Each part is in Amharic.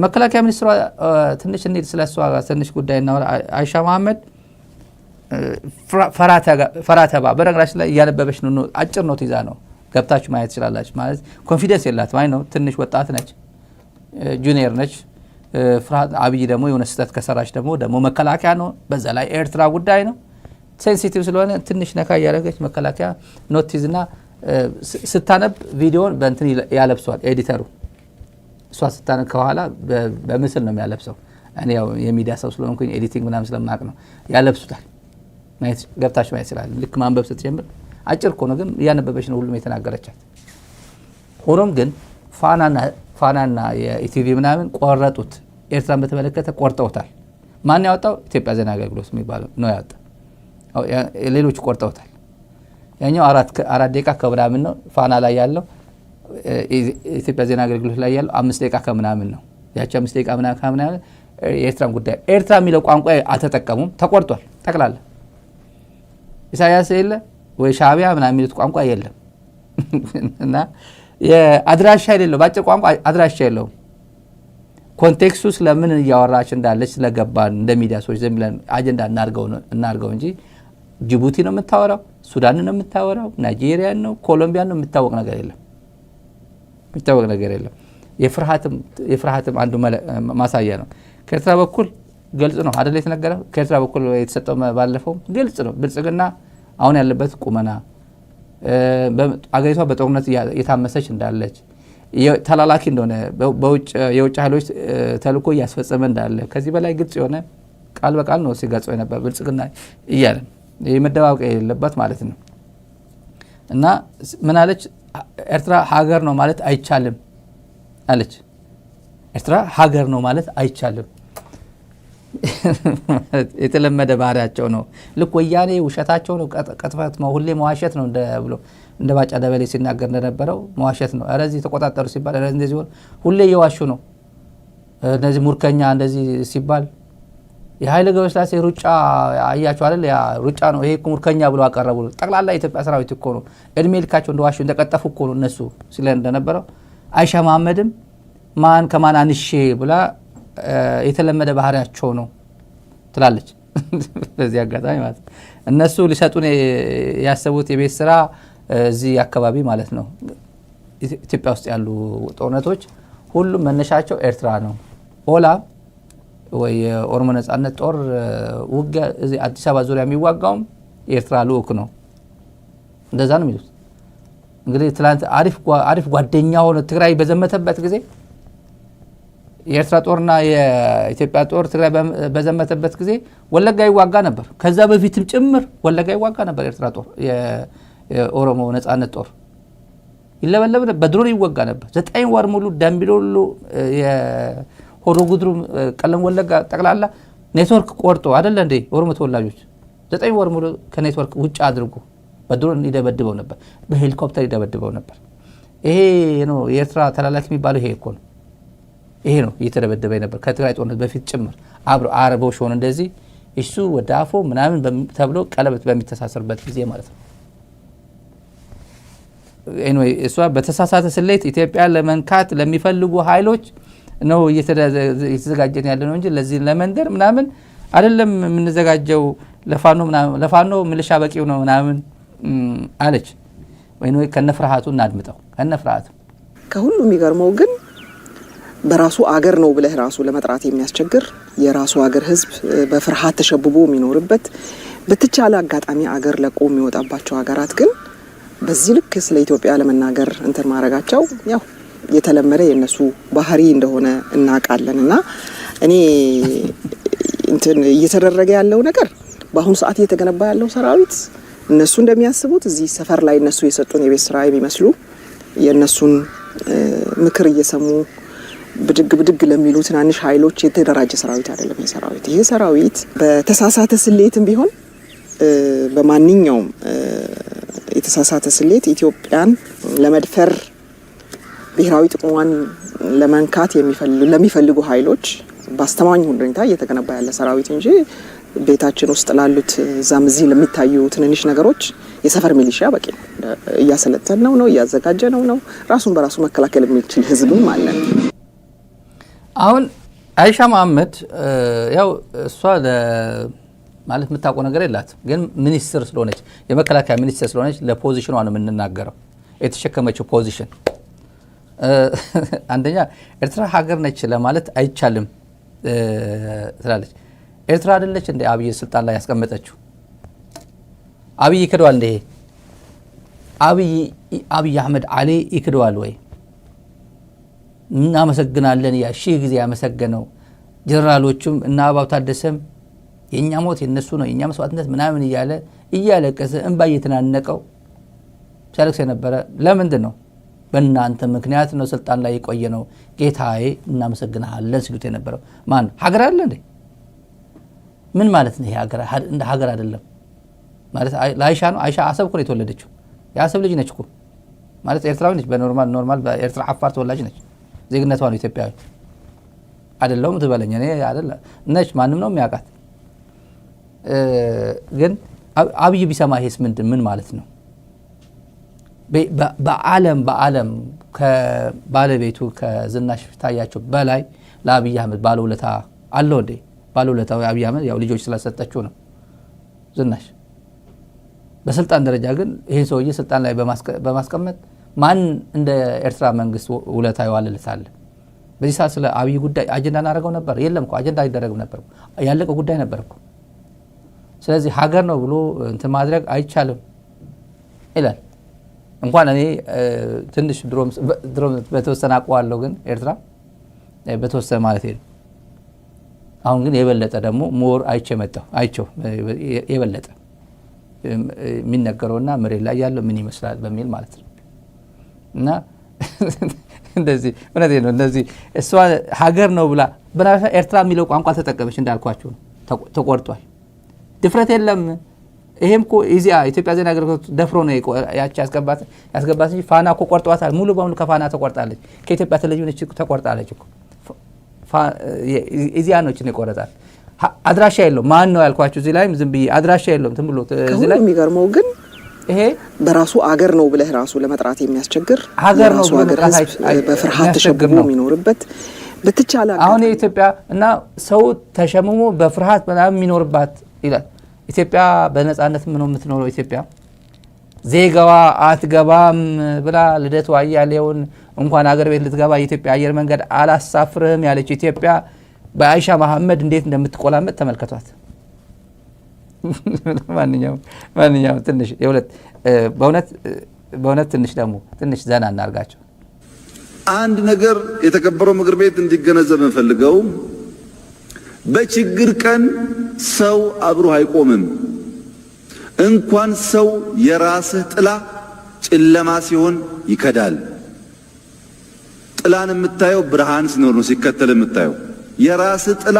መከላከያ ሚኒስትሯ ትንሽ እንዴት ስለሷ ትንሽ ጉዳይ እና አይሻ መሐመድ ፈራተባ በነገራችን ላይ ያለበበሽ ነው አጭር ነው ትይዛ ነው ገብታችሁ ማየት ይችላልላችሁ ማለት ኮንፊደንስ የላትም አይ ነው ትንሽ ወጣት ነች ጁኒየር ነች ፍራድ አብይ ደግሞ የሆነ ስህተት ከሰራች ደግሞ መከላከያ ነው በዛ ላይ ኤርትራ ጉዳይ ነው ሴንሲቲቭ ስለሆነ ትንሽ ነካ ያረጋች መከላከያ ኖቲዝና ስታነብ ቪዲዮን በእንትን ያለብሷል ኤዲተሩ እሷ ስታነብ ከኋላ በምስል ነው የሚያለብሰው እኔ ያው የሚዲያ ሰው ስለሆንኩኝ ኤዲቲንግ ምናምን ስለማቅ ነው ያለብሱታል ማየት ገብታችሁ ማየት ይችላል ልክ ማንበብ ስትጀምር አጭር እኮ ነው ግን ያነበበች ነው ሁሉም የተናገረቻት ሆኖም ግን ፋናና የኢቲቪ ምናምን ቆረጡት ኤርትራን በተመለከተ ቆርጠውታል ማን ያወጣው ኢትዮጵያ ዜና አገልግሎት የሚባለው ነው ያወጣው ሌሎች ቆርጠውታል ያኛው 4 ደቂቃ ከምናምን ነው ፋና ላይ ያለው ኢትዮጵያ ዜና አገልግሎት ላይ ያለው 5 ደቂቃ ከምናምን ነው ያቺ 5 ደቂቃ ምናምን የኤርትራን ጉዳይ ኤርትራ የሚለው ቋንቋ አተጠቀሙም ተቆርጧል ጠቅላላ ኢሳያስ የለ ወይ ሻቢያ ምናምን የሚሉት ቋንቋ የለም እና የአድራሻ አይደለም ባጭር ቋንቋ አድራሻ የለውም ኮንቴክስቱ ስለምን ያወራች እንዳለች ስለገባን እንደ ሚዲያ ሰዎች ዝም ብለን አጀንዳ እናርገው እንጂ ጅቡቲ ነው የምታወራው ሱዳን ነው የምታወራው ናይጄሪያ ነው ኮሎምቢያ ነው የምታወቅ ነገር የለም የፍርሃትም አንዱ ማሳያ ነው ከኤርትራ በኩል ግልጽ ነው አይደል የተነገረው ከኤርትራ በኩል የተሰጠው ባለፈው ግልጽ ነው ብልጽግና አሁን ያለበት ቁመና አገሪቷ በጦርነት የታመሰች እንዳለች ተላላኪ እንደሆነ በውጭ የውጭ ኃይሎች ተልኮ ያስፈጸመ እንዳለ ከዚህ በላይ ግልጽ የሆነ ቃል በቃል ነው ሲገልጸው ነበር ብልጽግና ይያለ የመደባበቅ የሌለበት ማለት ነው እና ምን አለች ኤርትራ ሀገር ነው ማለት አይቻልም አለች ኤርትራ ሀገር ነው ማለት አይቻልም የተለመደ ባህሪያቸው ነው ልክ ወያኔ ውሸታቸው ነው ቀጥፈት ነው ሁሌ መዋሸት ነው እንደ ባጫ ደበሌ ሲናገር እንደነበረው መዋሸት ነው አረዚ ተቆጣጣሩ ሲባል አረዚ እንደዚህ ሁሌ እየዋሹ ነው እነዚህ ሙርከኛ እንደዚህ ሲባል የኃይለ ገብረስላሴ ሩጫ አያቸው አይደል ያ ሩጫ ነው ይሄ ሙርከኛ ብሎ አቀረቡ ጠቅላላ ኢትዮጵያ ሰራዊት እኮ ነው እድሜ ልካቸው እንደዋሹ እንደቀጠፉ እኮ ነው እነሱ ሲለ እንደነበረው አይሻ መሐመድም ማን ከማን አንሼ ብላ የተለመደ ባህሪያቸው ነው ትላለች በዚህ አጋጣሚ ማለት እነሱ ሊሰጡን ያሰቡት የቤት ስራ እዚህ አካባቢ ማለት ነው ኢትዮጵያ ውስጥ ያሉ ጦርነቶች ሁሉም መነሻቸው ኤርትራ ነው ኦላ ወይ ኦሮሞ ነጻነት ጦር ውጊያ እዚህ አዲስ አበባ ዙሪያ የሚዋጋው ኤርትራ ልኡክ ነው እንደዛ ነው የሚሉት እንግዲህ ትላንት አሪፍ ጓደኛ ሆነ ትግራይ በዘመተበት ጊዜ የኤርትራ ጦርና የኢትዮጵያ ጦር ትግራይ በዘመተበት ጊዜ ወለጋ ይዋጋ ነበር ከዛ በፊትም ጭምር ወለጋ ይዋጋ ነበር ኤርትራ ጦር የኦሮሞ ነጻነት ጦር ይለበለብ በድሮን ይዋጋ ነበር 9 ወር ሙሉ ዳምቢዶሎ የሆሮ ጉድሩ ቀለም ወለጋ ጠቅላላ ኔትወርክ ቆርጦ አይደል እንዴ ኦሮሞ ተወላጆች 9 ወር ሙሉ ከኔትወርክ ውጭ አድርጎ በድሮን ይደበድበው ነበር በሄሊኮፕተር ይደበድበው ነበር ይሄ ነው የኤርትራ ተላላኪ የሚባለው ይሄ ነው እየተደበደበ ነበር ከትግራይ ጦርነት በፊት ጭምር አብሮ አረቦች ሆነ እንደዚህ እሱ ወዳፎ ምናምን ተብሎ ቀለበት በሚተሳሰርበት ጊዜ ማለት ነው anyway እሷ በተሳሳተ ስሌት ኢትዮጵያ ለመንካት ለሚፈልጉ ኃይሎች ነው እየተዘጋጀን ያለ ነው እንጂ ለዚህ ለመንደር ምናምን አይደለም የምንዘጋጀው ለፋኖ ምልሻ በቂው ነው ምናምን አለች ወይ ከነፍራሃቱ እናድምጠው ከነፍራሃቱ ከሁሉ የሚገርመው ግን በራሱ አገር ነው ብለህ ራሱ ለመጥራት የሚያስቸግር የራሱ አገር ህዝብ በፍርሃት ተሸብቦ የሚኖርበት በተቻለ አጋጣሚ አገር ለቆ የሚወጣባቸው ሀገራት ግን በዚህ ልክ ስለ ኢትዮጵያ ለመናገር እንትን ማረጋቸው ያው የተለመደ የነሱ ባህሪ እንደሆነ እናቃለንና እኔ እንትን እየተደረገ ያለው ነገር በአሁኑ ሰዓት እየተገነባ ያለው ሰራዊት እነሱ እንደሚያስቡት እዚህ ሰፈር ላይ እነሱ የሰጡን የቤት ስራ የሚመስሉ የነሱን ምክር እየሰሙ ብድግ ለሚሉ ትናንሽ ኃይሎች የተደራጀ ሰራዊት አይደለም የሰራዊት ይሄ ሰራዊት በተሳሳተ ስሌትም ቢሆን በማንኛውም የተሳሳተ ስሌት ኢትዮጵያን ለመድፈር ብሔራዊ ጥቅሟን ለማንካት ለሚፈልጉ ኃይሎች ባስተማኝ ሁኔታ እየተገነባ ያለ ሰራዊት እንጂ ቤታችን ውስጥ ላሉት ዛም እዚህ ለሚታዩ ትንንሽ ነገሮች የሰፈር ሚሊሻ በቂ ነው እያሰለጠነው ነው እያዘጋጀነው ነው ራሱን በራሱ መከላከል የሚችል ህዝብም አለ አሁን አይሻ መሐመድ ያው እሷ ማለት የምታውቀው ነገር የላት፣ ግን ሚኒስትር ስለሆነች የመከላከያ ሚኒስትር ስለሆነች ለፖዚሽኗ ነው የምንናገረው። የተሸከመችው ፖዚሽን አንደኛ ኤርትራ ሀገር ነች ለማለት አይቻልም ትላለች። ኤርትራ አይደለች እንደ አብይ ስልጣን ላይ ያስቀመጠችው? አብይ ይክደዋል እንደ አብይ አህመድ አሊ ይክደዋል ወይ? እናመሰግናለን ያ ሺህ ጊዜ ያመሰገነው ጀነራሎቹም እና አባው ታደሰም የኛ ሞት የነሱ ነው የኛ መስዋዕትነት ምናምን እያለቀሰ እንባ እየተናነቀው ሲያለቅስ የነበረ ለምንድን ነው? በእናንተ ምክንያት ነው ስልጣን ላይ የቆየ ነው ጌታዬ እናመሰግናለን ሲሉት የነበረው ማን? ሀገር አለ እንዴ? ምን ማለት ነው? ይሄ እንደ ሀገር አይደለም ማለት ለአይሻ ነው። አይሻ አሰብ እኮ ነው የተወለደችው። የአሰብ ልጅ ነች እኮ ማለት ኤርትራዊ ነች። በኖርማል በኤርትራ አፋር ተወላጅ ነች። ዜግነቷ ነው ኢትዮጵያዊ አይደለም ትበለኝ እኔ አይደለ ነች። ማንም ነው የሚያውቃት። ግን አብይ ቢሰማ ይሄስ ምን ማለት ነው? በዓለም ከባለቤቱ ከዝናሽ ታያቸው በላይ ለአብይ አህመድ ባለውለታ አለው እንዴ? ባለውለታው አብይ አህመድ ያው ልጆች ስላሰጠችው ነው ዝናሽ። በስልጣን ደረጃ ግን ይሄን ሰውዬ ስልጣን ላይ በማስቀመጥ ማን እንደ ኤርትራ መንግስት ውለታ ይዋልልታል? በዚህ ሰዓት ስለ አብይ ጉዳይ አጀንዳ እናደርገው ነበር? የለም እኮ አጀንዳ አይደረግም ነበር። ያለቀ ጉዳይ ነበር እኮ። ስለዚህ ሀገር ነው ብሎ እንትን ማድረግ አይቻልም ይላል። እንኳን እኔ ትንሽ ድሮም በተወሰነ አውቀዋለሁ፣ ግን ኤርትራ በተወሰነ ማለት ነው። አሁን ግን የበለጠ ደግሞ ሞር አይቸው የበለጠ የሚነገረውና መሬት ላይ ያለው ምን ይመስላል በሚል ማለት ነው። እና እንደዚህ እውነቴ ነው። እንደዚህ እሷ ሀገር ነው ብላ በናሻ ኤርትራ የሚለው ቋንቋ ተጠቀመች እንዳልኳችሁ ተቆርጧል። ድፍረት የለም። ይሄም እኮ ኢትዮጵያ ዜና አገልግሎት ደፍሮ ነው ያቺ ያስገባት እንጂ ፋና እኮ ቆርጧታል። ሙሉ በሙሉ ከፋና ተቆርጣለች። ከኢትዮጵያ ቴሌቪዥን ተቆርጣለች እኮ ኢዚያ ነው እቺን ይቆረጣል። አድራሻ የለውም። ማን ነው ያልኳችሁ? እዚህ ላይም ዝም ብዬ አድራሻ የለውም ዝም ብሎ እዚህ ላይ የሚገርመው ግን ይሄ በራሱ አገር ነው ብለህ ራሱ ለመጥራት የሚያስቸግር ሀገር ነው። በፍርሃት ተሸብቦ የሚኖርበት በተቻለ አሁን የኢትዮጵያ እና ሰው ተሸምሞ በፍርሃት ምናምን የሚኖርባት ይላል። ኢትዮጵያ በነጻነት ምን ነው የምትኖረው? ኢትዮጵያ ዜጋዋ አትገባም ብላ ልደቱ አያሌውን እንኳን አገር ቤት ልትገባ የኢትዮጵያ አየር መንገድ አላሳፍርህም ያለች ኢትዮጵያ በአይሻ መሐመድ እንዴት እንደምትቆላመጥ ተመልከቷት። ማንኛውም ትንሽ በእውነት ትንሽ ደግሞ ትንሽ ዘና እናርጋቸው። አንድ ነገር የተከበረው ምክር ቤት እንዲገነዘብ እንፈልገው፣ በችግር ቀን ሰው አብሮ አይቆምም። እንኳን ሰው የራስህ ጥላ ጨለማ ሲሆን ይከዳል። ጥላን የምታየው ብርሃን ሲኖር ነው ሲከተል የምታየው። የራስህ ጥላ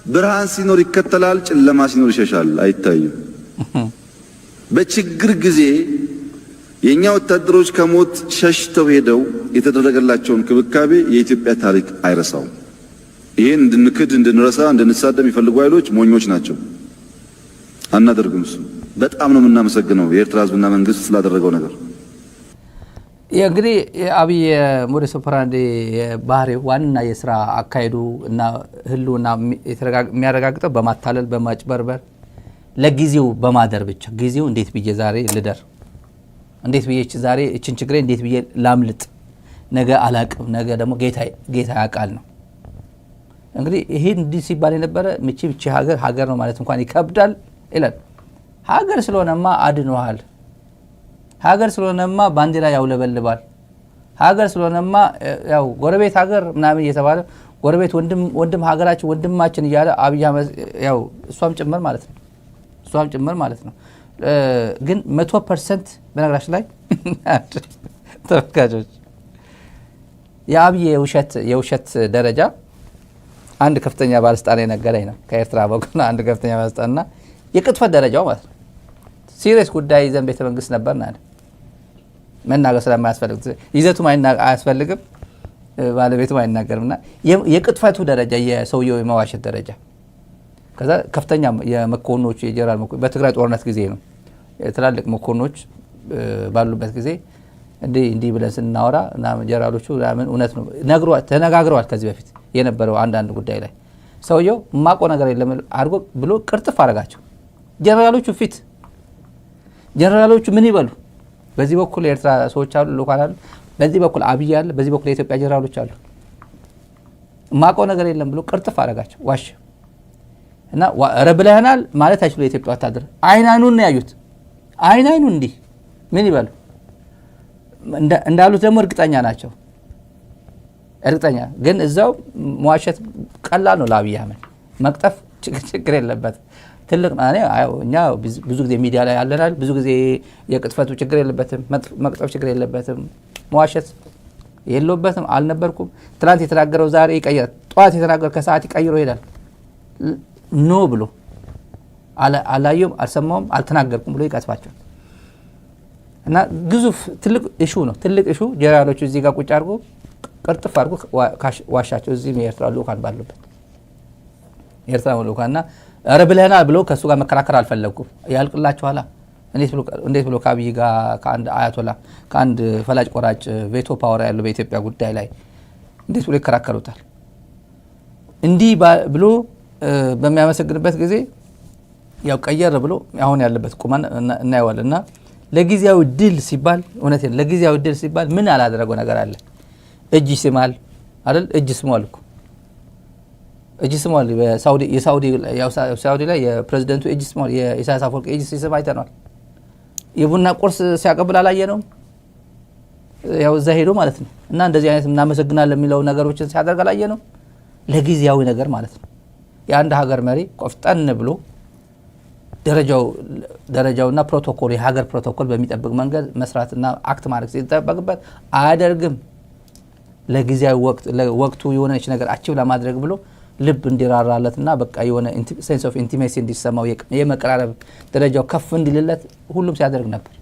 ብርሃን ሲኖር ይከተላል፣ ጨለማ ሲኖር ይሸሻል፣ አይታይም። በችግር ጊዜ የኛ ወታደሮች ከሞት ሸሽተው ሄደው የተደረገላቸውን ክብካቤ የኢትዮጵያ ታሪክ አይረሳውም። ይሄን እንድንክድ፣ እንድንረሳ፣ እንድንሳደም የሚፈልጉ ኃይሎች ሞኞች ናቸው። አናደርግም። እሱ በጣም ነው የምናመሰግነው የኤርትራ ሕዝብና መንግስት ስላደረገው ነገር። እንግዲህ አብይ ሞዴስ ኦፐራንዲ ባህሪው ዋና የስራ አካሄዱ እና ህልውና የሚያረጋግጠው በማታለል በማጭበርበር ለጊዜው በማደር ብቻ ጊዜው እንዴት ብዬ ዛሬ ልደር፣ እንዴት ብዬ ዛሬ እችን ችግሬ እንዴት ብዬ ላምልጥ፣ ነገ አላቅም፣ ነገ ደግሞ ጌታ ያውቃል ነው። እንግዲህ ይሄ እንዲህ ሲባል የነበረ ምቺ ሀገር ነው ማለት እንኳን ይከብዳል ይላል። ሀገር ስለሆነማ አድኖሃል፣ ሀገር ስለሆነማ ባንዲራ ያውለበልባል፣ ሀገር ስለሆነማ ያው ጎረቤት ሀገር ምናምን እየተባለ ጎረቤት ወንድም ሀገራችን ወንድማችን እያለ አብይ ያው እሷም ጭምር ማለት ነው። ግን 100% በነገራችን ላይ ተመልካቾች የአብይ የውሸት ደረጃ አንድ ከፍተኛ ባለስልጣን የነገረኝ ነው። ከኤርትራ በኩል አንድ ከፍተኛ ባለስልጣንና የቅጥፈት ደረጃው ማለት ነው። ሲሪየስ ጉዳይ ይዘን ቤተ መንግስት ነበርና መናገር ስለማያስፈልግ ይዘቱም አያስፈልግም ባለቤቱም አይናገርምና የቅጥፈቱ ደረጃ የሰውየው የመዋሸት ደረጃ ከዛ ከፍተኛ የመኮንኖች የጀነራል መኮንኖች በትግራይ ጦርነት ጊዜ ነው ትላልቅ መኮንኖች ባሉበት ጊዜ እንዲህ ብለን ስናወራ እና ጀነራሎቹ ምን እውነት ነው ተነጋግረዋል ከዚህ በፊት የነበረው አንዳንድ ጉዳይ ላይ ሰውየው ማቆ ነገር የለም አድርጎ ብሎ ቅርጥፍ አረጋቸው። ጀነራሎቹ ፊት ጀነራሎቹ ምን ይበሉ? በዚህ በኩል የኤርትራ ሰዎች አሉ፣ ልኡካን አሉ፣ በዚህ በኩል አብይ አለ፣ በዚህ በኩል የኢትዮጵያ ጀነራሎች አሉ። ማቆ ነገር የለም ብሎ ቅርጥፍ አረጋቸው፣ ዋሽ እና ረብለህናል ማለት አይችሉ። የኢትዮጵያ ወታደር አይናኑን ነው ያዩት። አይናኑን እንዲህ ምን ይበሉ? እንዳሉት ደግሞ እርግጠኛ ናቸው። እርግጠኛ ግን እዛው መዋሸት ቀላል ነው ለአብይ አህመድ። መቅጠፍ ችግር የለበትም። ትልቅ እኛ ብዙ ጊዜ ሚዲያ ላይ ያለናል። ብዙ ጊዜ የቅጥፈቱ ችግር የለበትም፣ መቅጠፍ ችግር የለበትም፣ መዋሸት የለበትም። አልነበርኩም ትላንት የተናገረው ዛሬ ይቀይራል፣ ጠዋት የተናገረው ከሰዓት ይቀይሮ ይሄዳል። ኖ ብሎ አላየውም፣ አልሰማውም፣ አልተናገርኩም ብሎ ይቀጥፋቸው እና ግዙፍ ትልቅ ኢሹ ነው። ትልቅ ኢሹ ጀነራሎቹ እዚህ ጋር ቁጭ አድርጎ ቅርጥፍ አድርጎ ዋሻቸው። እዚህም የኤርትራ ልኡካን ባሉበት የኤርትራ ልኡካንና ኧረ ብለህናል ብሎ ከእሱ ጋር መከራከር አልፈለጉም። ያልቅላችኋላ እንዴት ብሎ ከአብይ ጋር ከአንድ አያቶላ ከአንድ ፈላጭ ቆራጭ ቬቶ ፓወር ያለው በኢትዮጵያ ጉዳይ ላይ እንዴት ብሎ ይከራከሩታል? እንዲህ ብሎ በሚያመሰግንበት ጊዜ ያው ቀየር ብሎ አሁን ያለበት ቁማን እናየዋለን። እና ለጊዜያዊ ድል ሲባል እውነቴን ለጊዜያዊ ድል ሲባል ምን አላደረገው ነገር አለ? እጅ ይስማል አይደል? እጅ ስሟል እኮ እጅ ስሟል። የሳውዲ ላይ የፕሬዝዳንቱ እጅ ስሟል። የኢሳያስ አፈወርቂ እጅ ሲስም አይተናል። የቡና ቁርስ ሲያቀብል አላየነውም? ያው እዛ ሄዶ ማለት ነው። እና እንደዚህ አይነት እናመሰግናለን የሚለው ነገሮችን ሲያደርግ አላየነውም? ለጊዜያዊ ነገር ማለት ነው። የአንድ ሀገር መሪ ቆፍጠን ብሎ ደረጃውና ፕሮቶኮል የሀገር ፕሮቶኮል በሚጠብቅ መንገድ መስራትና አክት ማድረግ ሲጠበቅበት አያደርግም። ለጊዜያዊ ወቅቱ የሆነች ነገር አቺቭ ለማድረግ ብሎ ልብ እንዲራራለትና በቃ የሆነ ሴንስ ኦፍ ኢንቲሜሲ እንዲሰማው የመቀራረብ ደረጃው ከፍ እንዲልለት ሁሉም ሲያደርግ ነበር።